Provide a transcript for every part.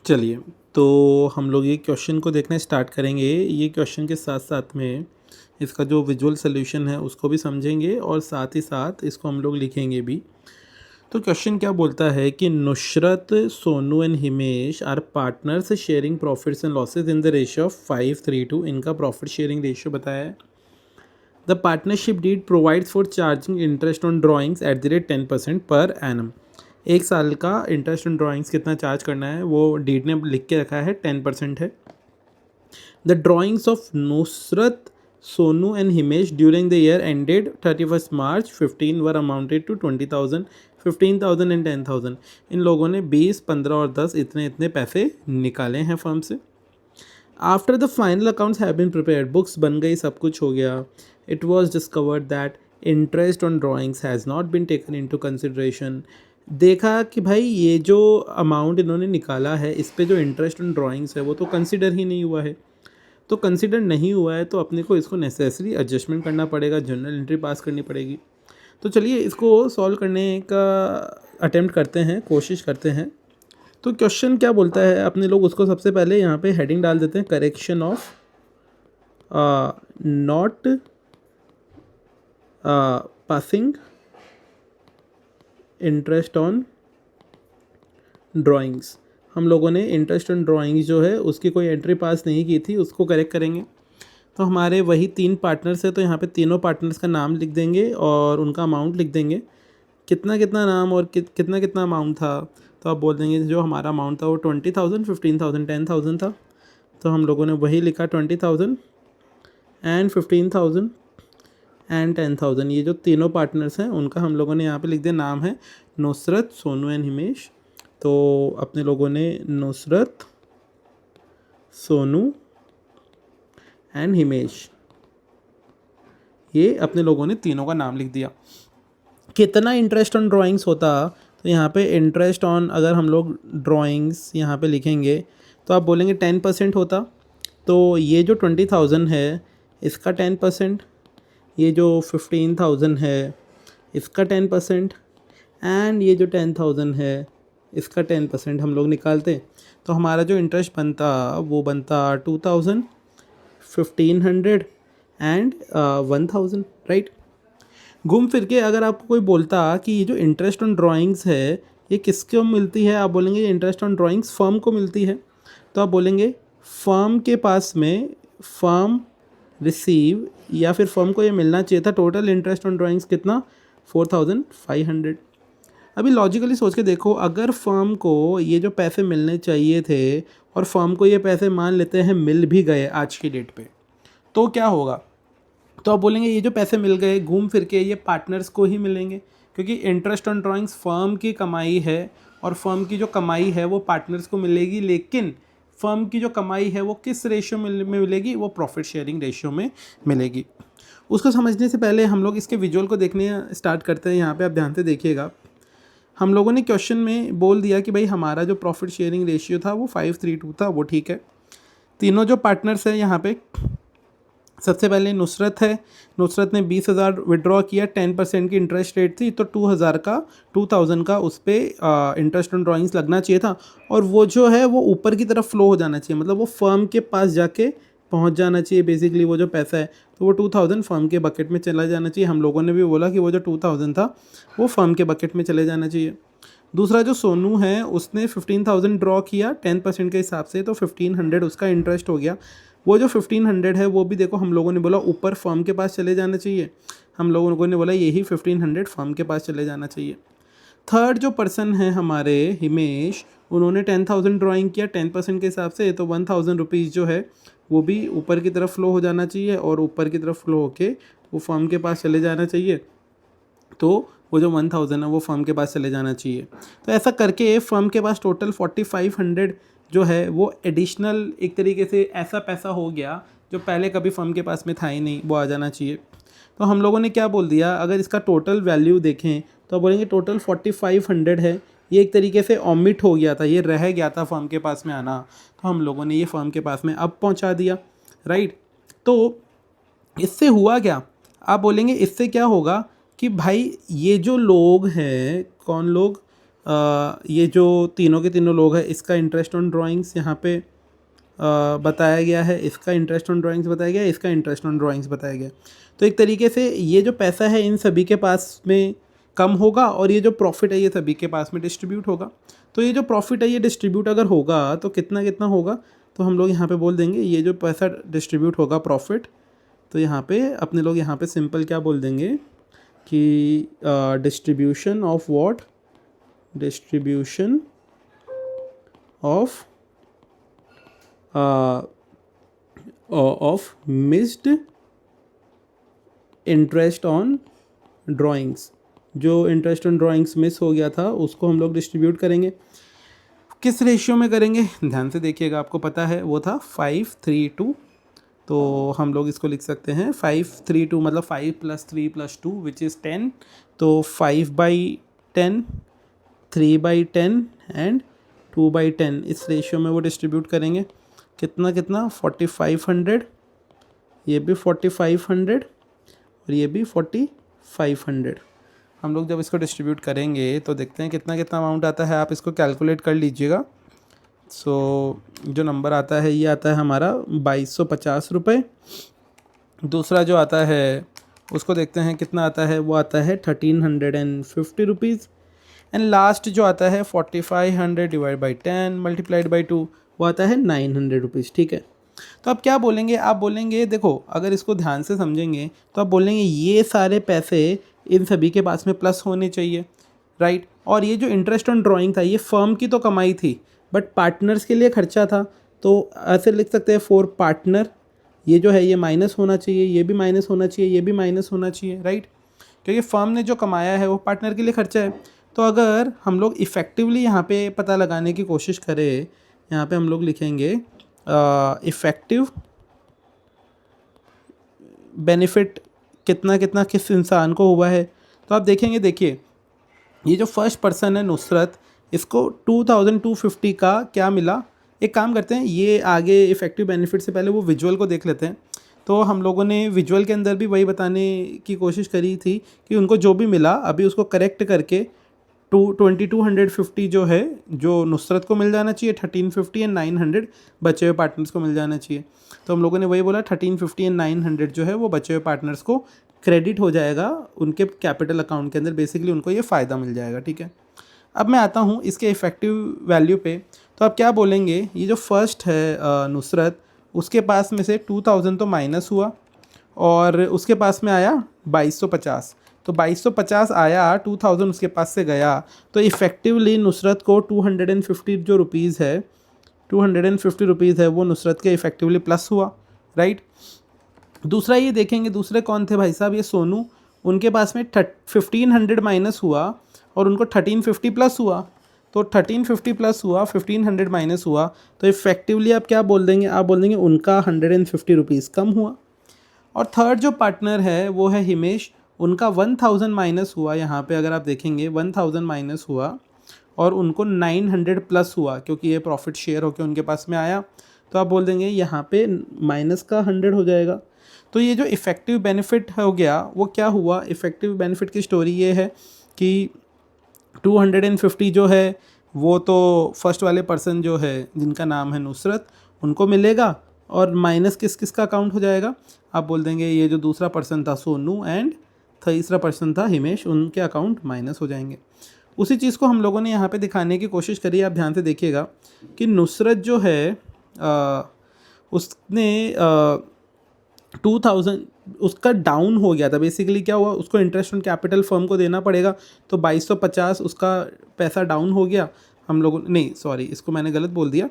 चलिए, तो हम लोग ये क्वेश्चन को देखना स्टार्ट करेंगे। ये क्वेश्चन के साथ साथ में इसका जो विजुअल सॉल्यूशन है उसको भी समझेंगे और साथ ही साथ इसको हम लोग लिखेंगे भी। तो क्वेश्चन क्या बोलता है कि Nusrat, Sonu and Himesh are partners sharing profits and losses in the ratio of 5:3:2। इनका प्रॉफिट शेयरिंग रेशियो बताया है। The partnership deed provides for charging interest on drawings at the rate 10% per annum. एक साल का इंटरेस्ट ऑन ड्राइंग्स कितना charge करना है वो डीड ने लिख के रखा है, 10% है। The drawings of Nusrat, Sonu and Himesh during the year ended 31 March 15 were amounted to 20,000, 15,000 and 10,000। इन लोगों ने 20, 15 और 10 इतने इतने पैसे निकाले हैं फर्म से। After the final accounts have been prepared, books बन गई, सब कुछ हो गया, it was discovered that interest on drawings has not been taken into consideration. देखा कि भाई ये जो अमाउंट इन्होंने निकाला है इस पे जो इंटरेस्ट ऑन ड्राइंग्स है वो तो कंसिडर ही नहीं हुआ है। तो कंसिडर नहीं हुआ है तो अपने को इसको नेसेसरी एडजस्टमेंट करना पड़ेगा, जर्नल एंट्री पास करनी पड़ेगी। तो चलिए इसको सॉल्व करने का अटेम्प्ट करते हैं, कोशिश करते हैं। तो क्वेश्चन क्या बोलता है अपने लोग उसको सबसे पहले यहाँ पे हेडिंग डाल देते हैं, correction of not passing interest on drawings. हम लोगों ने इंटरेस्ट ऑन ड्राइंग्स जो है उसकी कोई एंट्री पास नहीं की थी, उसको करेक्ट करेंगे। तो हमारे वही 3 पार्टनर्स है तो यहाँ पे तीनों पार्टनर्स का नाम लिख देंगे और उनका अमाउंट लिख देंगे। कितना कितना नाम और कितना कितना अमाउंट था, तो आप बोल देंगे जो हमारा अमाउंट था वो 20,000, 15,000, 10,000 था। तो हम लोगों ने वही लिखा 20,000 एंड 15,000 एंड 10,000। ये जो तीनों पार्टनर्स हैं उनका हम लोगों ने यहाँ पे लिख दिया, नाम है नुसरत, सोनू एंड हिमेश। तो अपने लोगों ने नुसरत, सोनू एंड हिमेश, ये अपने लोगों ने तीनों का नाम लिख दिया। कितना इंटरेस्ट ऑन ड्राइंग्स होता, तो यहाँ पे इंटरेस्ट ऑन अगर हम लोग ड्राइंग्स यहाँ पे लिखेंगे तो आप बोलेंगे 10% होता। तो ये जो 20,000 है इसका 10%, ये जो 15,000 है इसका 10% एंड ये जो 10,000 है इसका 10% हम लोग निकालते। तो हमारा जो इंटरेस्ट बनता वो बनता 2,000, 1,500 एंड 1,000, राइट। घूम फिर के अगर आपको कोई बोलता कि ये जो इंटरेस्ट ऑन ड्राइंग्स है ये किसको मिलती है, आप बोलेंगे ये इंटरेस्ट ऑन ड्राइंग्स फर्म को मिलती है। तो आप बोलेंगे फर्म के पास में, फर्म रिसीव, या फिर फर्म को ये मिलना चाहिए था टोटल इंटरेस्ट ऑन ड्राइंग्स कितना, 4,500। अभी लॉजिकली सोच के देखो, अगर फर्म को ये जो पैसे मिलने चाहिए थे और फर्म को ये पैसे मान लेते हैं मिल भी गए आज की डेट पे, तो क्या होगा। तो आप बोलेंगे ये जो पैसे मिल गए घूम फिर के ये पार्टनर्स को ही मिलेंगे, क्योंकि इंटरेस्ट ऑन ड्राइंग्स फर्म की कमाई है और फर्म की जो कमाई है वो पार्टनर्स को मिलेगी। लेकिन फर्म की जो कमाई है वो किस रेशियो में मिलेगी, वो प्रॉफिट शेयरिंग रेशियो में मिलेगी। उसको समझने से पहले हम लोग इसके विजुअल को देखने स्टार्ट करते हैं। यहाँ पे आप ध्यान से देखिएगा, हम लोगों ने क्वेश्चन में बोल दिया कि भाई हमारा जो प्रॉफिट शेयरिंग रेशियो था वो 5:3:2 था, वो ठीक है। तीनों जो पार्टनर्स हैं यहाँ पे, सबसे पहले नुसरत है, नुसरत ने 20,000 विड्रॉ किया, 10% की इंटरेस्ट रेट थी, तो 2,000 का उस पर इंटरेस्ट ऑन ड्राइंग्स लगना चाहिए था। और वो जो है वो ऊपर की तरफ फ्लो हो जाना चाहिए, मतलब वो फर्म के पास जाके पहुंच जाना चाहिए बेसिकली वो जो पैसा है। तो वो 2,000 फर्म के बकेट में चला जाना चाहिए। हम लोगों ने भी बोला कि वो जो 2,000 था वो फर्म के बकेट में चले जाना चाहिए। दूसरा जो सोनू है उसने 15,000 ड्रॉ किया 10% के हिसाब से, तो 1,500 उसका इंटरेस्ट हो गया। वो जो 1,500 है वो भी देखो हम लोगों ने बोला ऊपर फर्म के पास चले जाना चाहिए, हम लोगों ने बोला यही 1,500 फर्म के पास चले जाना चाहिए। थर्ड जो पर्सन है हमारे हिमेश, उन्होंने 10,000 ड्राइंग किया 10% के हिसाब से, तो 1,000 रुपीज़ जो है वो भी ऊपर की तरफ फ्लो हो जाना चाहिए और ऊपर की तरफ फ्लो होके वो फर्म के पास चले जाना चाहिए। तो वो जो 1,000 है वो फर्म के पास चले जाना चाहिए। तो ऐसा करके फर्म के पास टोटल 4,500 जो है वो एडिशनल एक तरीके से ऐसा पैसा हो गया जो पहले कभी फर्म के पास में था ही नहीं, वो आ जाना चाहिए। तो हम लोगों ने क्या बोल दिया, अगर इसका टोटल वैल्यू देखें तो बोलेंगे टोटल 4,500 है, ये एक तरीके से ऑमिट हो गया था, ये रह गया था फर्म के पास में आना, तो हम लोगों ने ये फर्म के पास में अब पहुंचा दिया, राइट। तो इससे हुआ क्या, आप बोलेंगे इससे क्या होगा कि भाई ये जो लोग हैं, कौन लोग, ये जो तीनों के तीनों लोग हैं इसका इंटरेस्ट ऑन ड्राइंग्स यहाँ पे बताया गया है, इसका इंटरेस्ट ऑन ड्राइंग्स बताया गया है, इसका इंटरेस्ट ऑन ड्राइंग्स बताया गया है। तो एक तरीके से ये जो पैसा है इन सभी के पास में कम होगा और ये जो प्रॉफिट है ये सभी के पास में डिस्ट्रीब्यूट होगा। तो ये जो प्रॉफिट है ये डिस्ट्रीब्यूट अगर होगा तो कितना कितना होगा, तो हम लोग यहाँ पे बोल देंगे ये जो पैसा डिस्ट्रीब्यूट होगा प्रॉफिट, तो यहाँ पे अपने लोग यहाँ पे सिंपल क्या बोल देंगे कि distribution of what, distribution of missed interest on drawings. जो इंटरेस्ट ऑन ड्राइंग्स मिस हो गया था उसको हम लोग डिस्ट्रीब्यूट करेंगे। किस रेशियो में करेंगे ध्यान से देखिएगा, आपको पता है वो था 5:3:2। तो हम लोग इसको लिख सकते हैं 5:3:2 मतलब 5 + 3 + 2 विच इज़ 10। तो 5/10, 3/10 एंड 2/10 इस रेशियो में वो डिस्ट्रीब्यूट करेंगे। कितना कितना 4500, ये भी 4500 और ये भी 4500। हम लोग जब इसको डिस्ट्रीब्यूट करेंगे तो देखते हैं कितना कितना अमाउंट आता है, आप इसको कैलकुलेट कर लीजिएगा। जो नंबर आता है ये आता है हमारा 2250 रुपये। दूसरा जो आता है उसको देखते हैं कितना आता है, वो आता है 1350 रुपीज़। एंड लास्ट जो आता है 4500 डिवाइड बाई 10 मल्टीप्लाइड बाई 2 वो आता है 900 रुपीज़। ठीक है, तो आप क्या बोलेंगे, आप बोलेंगे देखो अगर इसको ध्यान से समझेंगे तो आप बोलेंगे ये सारे पैसे इन सभी के पास में प्लस होने चाहिए, राइट। और ये जो इंटरेस्ट ऑन ड्राइंग था ये फर्म की तो कमाई थी बट पार्टनर्स के लिए खर्चा था, तो ऐसे लिख सकते हैं फॉर पार्टनर। ये जो है ये माइनस होना चाहिए, ये भी माइनस होना चाहिए, ये भी माइनस होना चाहिए, राइट, क्योंकि फर्म ने जो कमाया है वो पार्टनर के लिए खर्चा है। तो अगर हम लोग इफ़ेक्टिवली यहाँ पे पता लगाने की कोशिश करें, यहाँ पे हम लोग लिखेंगे इफ़ेक्टिव बेनिफिट कितना कितना किस इंसान को हुआ है। तो आप देखेंगे, देखिए ये जो फर्स्ट पर्सन है नुसरत, इसको 2250 का क्या मिला। एक काम करते हैं, ये आगे इफ़ेक्टिव बेनिफिट से पहले वो विजुअल को देख लेते हैं। तो हम लोगों ने विजुअल के अंदर भी वही बताने की कोशिश करी थी कि उनको जो भी मिला अभी उसको करेक्ट करके 2250 जो है जो नुसरत को मिल जाना चाहिए, 1350 एंड 900 बचे हुए पार्टनर्स को मिल जाना चाहिए। तो हम लोगों ने वही बोला 1350 एंड 900 जो है वो बचे हुए पार्टनर्स को क्रेडिट हो जाएगा उनके कैपिटल अकाउंट के अंदर, बेसिकली उनको ये फ़ायदा मिल जाएगा। ठीक है, अब मैं आता हूँ इसके इफ़ेक्टिव वैल्यू पे। तो आप क्या बोलेंगे, ये जो फर्स्ट है नुसरत, उसके पास में से 2000 तो माइनस हुआ और उसके पास में आया 2250। तो 2250 आया, 2000 उसके पास से गया, तो इफ़ेक्टिवली नुसरत को 250 जो रुपीज़ है, 250 रुपीज़ है वो नुसरत के इफ़ेक्टिवली प्लस हुआ, राइट। दूसरा ये देखेंगे, दूसरे कौन थे भाई साहब, ये सोनू, उनके पास में 1500 माइनस हुआ और उनको 1350 प्लस हुआ। तो 1350 प्लस हुआ, 1500 माइनस हुआ, तो इफ़ेक्टिवली आप क्या बोल देंगे, आप बोल देंगे उनका 150 रुपीज़ कम हुआ। और थर्ड जो पार्टनर है वो है हिमेश, उनका 1000 माइनस हुआ। यहाँ पे अगर आप देखेंगे 1000 माइनस हुआ और उनको 900 प्लस हुआ क्योंकि ये प्रॉफिट शेयर होकर उनके पास में आया। तो आप बोल देंगे यहाँ पे माइनस का 100 हो जाएगा। तो ये जो इफ़ेक्टिव बेनिफिट हो गया वो क्या हुआ, इफ़ेक्टिव बेनिफिट की स्टोरी ये है कि 250 जो है वो तो फर्स्ट वाले पर्सन जो है जिनका नाम है नुसरत उनको मिलेगा और माइनस किस किस का अकाउंट हो जाएगा, आप बोल देंगे ये जो दूसरा पर्सन था सोनू एंड तीसरा पर्सन था हिमेश, उनके अकाउंट माइनस हो जाएंगे। उसी चीज़ को हम लोगों ने यहाँ पे दिखाने की कोशिश करी। आप ध्यान से देखिएगा कि नुसरत जो है उसने 2000 उसका डाउन हो गया था। बेसिकली क्या हुआ, उसको इंटरेस्ट ऑन कैपिटल फर्म को देना पड़ेगा, तो 2250 उसका पैसा डाउन हो गया। हम लोगों नहीं सॉरी इसको मैंने गलत बोल दिया।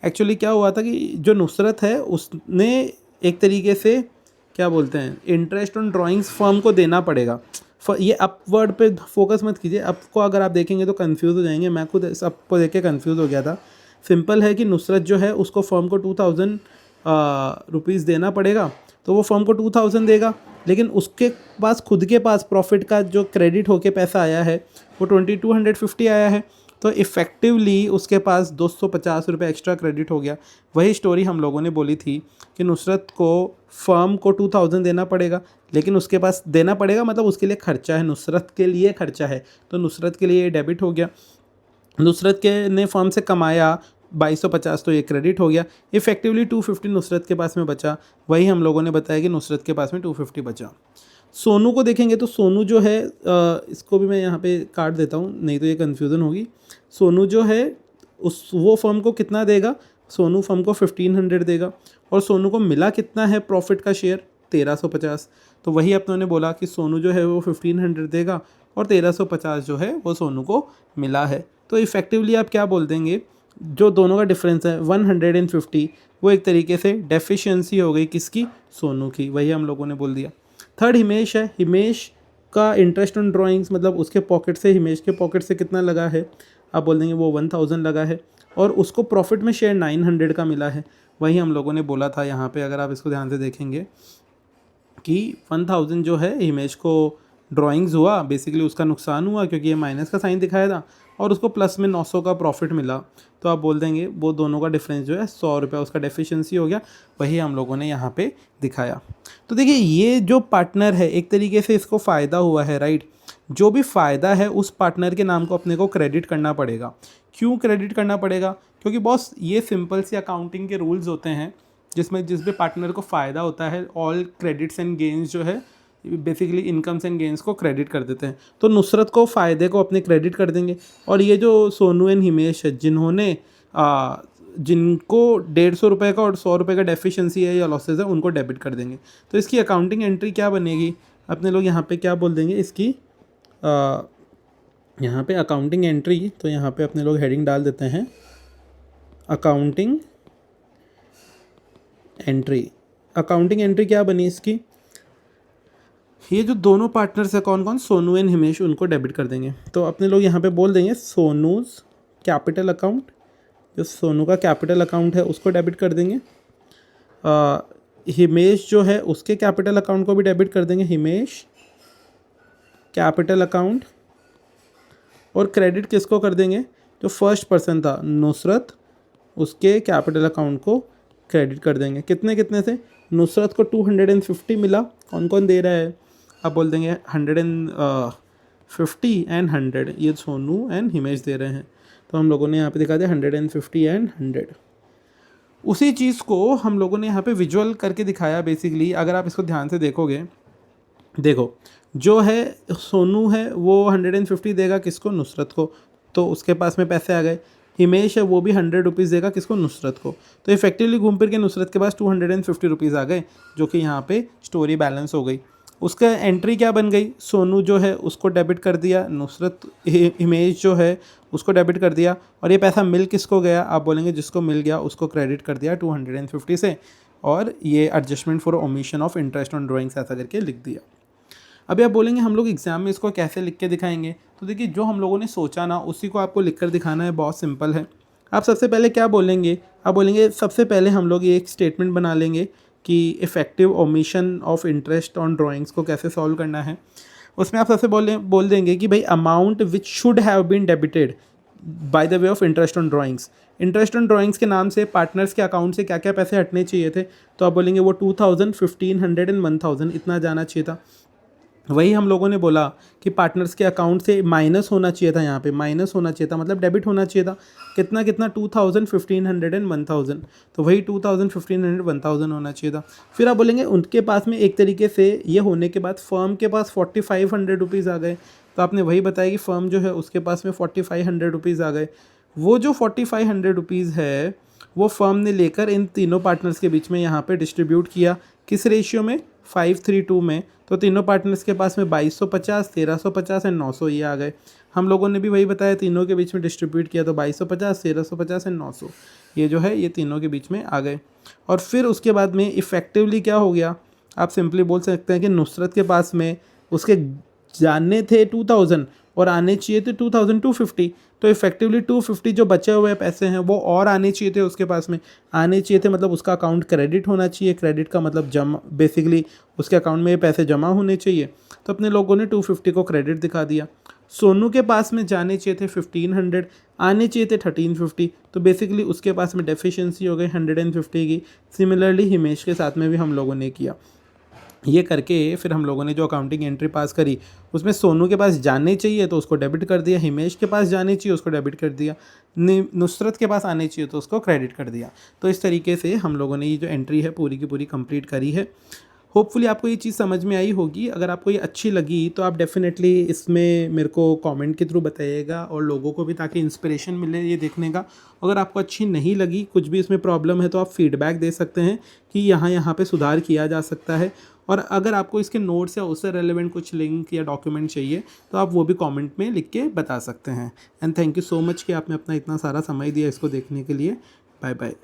एक्चुअली क्या हुआ था कि जो नुसरत है उसने एक तरीके से क्या बोलते हैं इंटरेस्ट ऑन ड्राइंग्स फर्म को देना पड़ेगा। ये अपवर्ड पे फोकस मत कीजिए, आपको अगर आप देखेंगे तो कंफ्यूज हो जाएंगे। मैं खुद सबको देख के कन्फ्यूज़ हो गया था। सिंपल है कि नुसरत जो है उसको फर्म को 2000 रुपीज़ देना पड़ेगा, तो वो फर्म को 2000 देगा, लेकिन उसके पास खुद के पास प्रॉफिट का जो क्रेडिट होके पैसा आया है वो 2250 आया है, तो इफ़ेक्टिवली उसके पास 250 रुपये एक्स्ट्रा क्रेडिट हो गया। वही स्टोरी हम लोगों ने बोली थी कि नुसरत को फर्म को 2000 देना पड़ेगा, लेकिन उसके पास देना पड़ेगा मतलब उसके लिए खर्चा है, नुसरत के लिए खर्चा है, तो नुसरत के लिए ये डेबिट हो गया। नुसरत के ने फर्म से कमाया 2250, तो ये क्रेडिट हो गया। इफेक्टिवली 250 नुसरत के पास में बचा, वही हम लोगों ने बताया कि नुसरत के पास में 250 बचा। सोनू को देखेंगे तो सोनू जो है इसको भी मैं यहाँ पे काट देता हूँ, नहीं तो ये कन्फ्यूज़न होगी। सोनू जो है उस वो फर्म को कितना देगा, सोनू फर्म को 1500 देगा, और सोनू को मिला कितना है प्रॉफिट का शेयर, 1350। तो वही अपनों ने बोला कि सोनू जो है वो 1500 देगा और 1350 जो है वो सोनू को मिला है। तो इफ़ेक्टिवली आप क्या बोल देंगे, जो दोनों का डिफरेंस है 150, वो एक तरीके से डेफिशिएंसी हो गई किसकी, सोनू की, वही हम लोगों ने बोल दिया। थर्ड हिमेश है, हिमेश का इंटरेस्ट ऑन ड्राइंग्स, मतलब उसके पॉकेट से, हिमेश के पॉकेट से कितना लगा है, आप बोल देंगे वो 1000 लगा है, और उसको प्रॉफिट में शेयर 900 का मिला है। वही हम लोगों ने बोला था यहाँ पे, अगर आप इसको ध्यान से देखेंगे कि 1000 जो है हिमेश को ड्राइंग्स हुआ, बेसिकली उसका नुकसान हुआ क्योंकि ये माइनस का साइन दिखाया था, और उसको प्लस में 900 का प्रॉफिट मिला। तो आप बोल देंगे वो दोनों का डिफरेंस जो है 100 रुपये उसका डेफिशिएंसी हो गया, वही हम लोगों ने यहाँ पे दिखाया। तो देखिए ये जो पार्टनर है एक तरीके से इसको फ़ायदा हुआ है, राइट। जो भी फ़ायदा है उस पार्टनर के नाम को अपने को क्रेडिट करना पड़ेगा। क्यों क्रेडिट करना पड़ेगा, क्योंकि बॉस ये सिंपल सी अकाउंटिंग के रूल्स होते हैं, जिसमें जिस भी पार्टनर को फ़ायदा होता है ऑल क्रेडिट्स एंड गेन्स जो है बेसिकली इनकम्स एंड गेंस को क्रेडिट कर देते हैं। तो नुसरत को फ़ायदे को अपने क्रेडिट कर देंगे, और ये जो सोनू एंड हिमेश है जिन्होंने जिनको 150 रुपये का और 100 रुपये का डेफिशिएंसी है या लॉसेज है उनको डेबिट कर देंगे। तो इसकी अकाउंटिंग एंट्री क्या बनेगी, अपने लोग यहाँ पे क्या बोल देंगे इसकी, यहाँ पे अकाउंटिंग एंट्री, तो यहाँ पे अपने लोग हेडिंग डाल देते हैं अकाउंटिंग एंट्री। अकाउंटिंग एंट्री क्या बनी इसकी, ये जो दोनों पार्टनर्स है कौन कौन, सोनू एंड हिमेश, उनको डेबिट कर देंगे। तो अपने लोग यहाँ पे बोल देंगे सोनूज कैपिटल अकाउंट, जो सोनू का कैपिटल अकाउंट है उसको डेबिट कर देंगे। हिमेश जो है उसके कैपिटल अकाउंट को भी डेबिट कर देंगे, हिमेश कैपिटल अकाउंट। और क्रेडिट किसको कर देंगे, जो फर्स्ट पर्सन था नुसरत, उसके कैपिटल अकाउंट को क्रेडिट कर देंगे। कितने कितने से, नुसरत को 250 मिला, कौन कौन दे रहा है, आप बोल देंगे 150 एंड 100, ये सोनू एंड हिमेश दे रहे हैं। तो हम लोगों ने यहाँ पे दिखा दिया 150 एंड 100। उसी चीज़ को हम लोगों ने यहाँ पे विजुअल करके दिखाया। बेसिकली अगर आप इसको ध्यान से देखोगे, देखो जो है सोनू है वो 150 देगा किसको, नुसरत को, तो उसके पास में पैसे आ गए। हिमेश है वो भी 100 रुपीज़ देगा किसको, नुसरत को। तो इफेक्टिवली घूम फिर के नुसरत के पास 250 रुपीज़ आ गए, जो कि यहाँ पे स्टोरी बैलेंस हो गई। उसका एंट्री क्या बन गई, सोनू जो है उसको डेबिट कर दिया, नुसरत हिमेश जो है उसको डेबिट कर दिया, और ये पैसा मिल किसको गया, आप बोलेंगे जिसको मिल गया उसको क्रेडिट कर दिया 250 से, और ये adjustment for omission of interest on drawings ऐसा करके लिख दिया। अभी आप बोलेंगे हम लोग एग्ज़ाम में इसको कैसे लिख के दिखाएंगे, तो देखिए जो हम लोगों ने सोचा ना उसी को आपको लिख कर दिखाना है, बहुत सिंपल है। आप सबसे पहले क्या बोलेंगे, आप बोलेंगे सबसे पहले हम लोग ये एक स्टेटमेंट बना लेंगे कि effective omission of interest on drawings को कैसे सॉल्व करना है। उसमें आप सबसे बोल देंगे कि भाई amount which should have been debited by the way of interest on drawings. Interest on drawings के नाम से पार्टनर्स के अकाउंट से क्या क्या पैसे हटने चाहिए थे, तो आप बोलेंगे वो 2000, 1500 एंड 1000 इतना जाना चाहिए था। वही हम लोगों ने बोला कि पार्टनर्स के अकाउंट से माइनस होना चाहिए था, यहाँ पे माइनस होना चाहिए था, मतलब डेबिट होना चाहिए था। कितना कितना, 2000, 1500 एंड 1000, तो वही 2000, 1500, 1000 होना चाहिए था। फिर आप बोलेंगे उनके पास में एक तरीके से ये होने के बाद फर्म के पास 4500 रुपीज़ आ गए, तो आपने वही बताया कि फर्म जो है उसके पास में 4500 रुपीज़ आ गए। वो जो 4500 रुपीज़ है वो फर्म ने लेकर इन तीनों पार्टनर्स के बीच में यहाँ पे डिस्ट्रीब्यूट किया, किस रेशियो में, 5:3 में। तो तीनों पार्टनर्स के पास में 2250, 1350 एंड 900 ये आ गए। हम लोगों ने भी वही बताया, तीनों के बीच में डिस्ट्रीब्यूट किया, तो 2250, 1350 एंड 900 ये जो है ये तीनों के बीच में आ गए। और फिर उसके बाद में इफ़ेक्टिवली क्या हो गया, आप सिंपली बोल सकते हैं कि नुसरत के पास में उसके जाने थे 2000 और आने चाहिए थे 2250, तो इफेक्टिवली 250 जो बचे हुए पैसे हैं वो और आने चाहिए थे, उसके पास में आने चाहिए थे, मतलब उसका अकाउंट क्रेडिट होना चाहिए। क्रेडिट का मतलब जमा, बेसिकली उसके अकाउंट में ये पैसे जमा होने चाहिए। तो अपने लोगों ने 250 को क्रेडिट दिखा दिया। सोनू के पास में जाने चाहिए थे 1500, आने चाहिए थे 1350, तो बेसिकली उसके पास में डेफिशिएंसी हो गई 150 की। सिमिलरली हिमेश के साथ में भी हम लोगों ने किया। ये करके फिर हम लोगों ने जो अकाउंटिंग एंट्री पास करी उसमें सोनू के पास जाने चाहिए तो उसको डेबिट कर दिया, हिमेश के पास जाने चाहिए उसको डेबिट कर दिया, नुसरत के पास आने चाहिए तो उसको क्रेडिट कर दिया। तो इस तरीके से हम लोगों ने ये जो एंट्री है पूरी की पूरी कंप्लीट करी है। होपफुली आपको ये चीज़ समझ में आई होगी। अगर आपको ये अच्छी लगी तो आप डेफ़िनेटली इसमें मेरे को कमेंट के थ्रू बताइएगा और लोगों को भी, ताकि इंस्पिरेशन मिले ये देखने का। अगर आपको अच्छी नहीं लगी, कुछ भी इसमें प्रॉब्लम है, तो आप फीडबैक दे सकते हैं कि यहाँ पे सुधार किया जा सकता है। और अगर आपको इसके नोट्स या उससे रेलेवेंट कुछ लिंक या डॉक्यूमेंट चाहिए तो आप वो भी कमेंट में लिख के बता सकते हैं। And thank you so much कि आपने अपना इतना सारा समय दिया इसको देखने के लिए। Bye bye.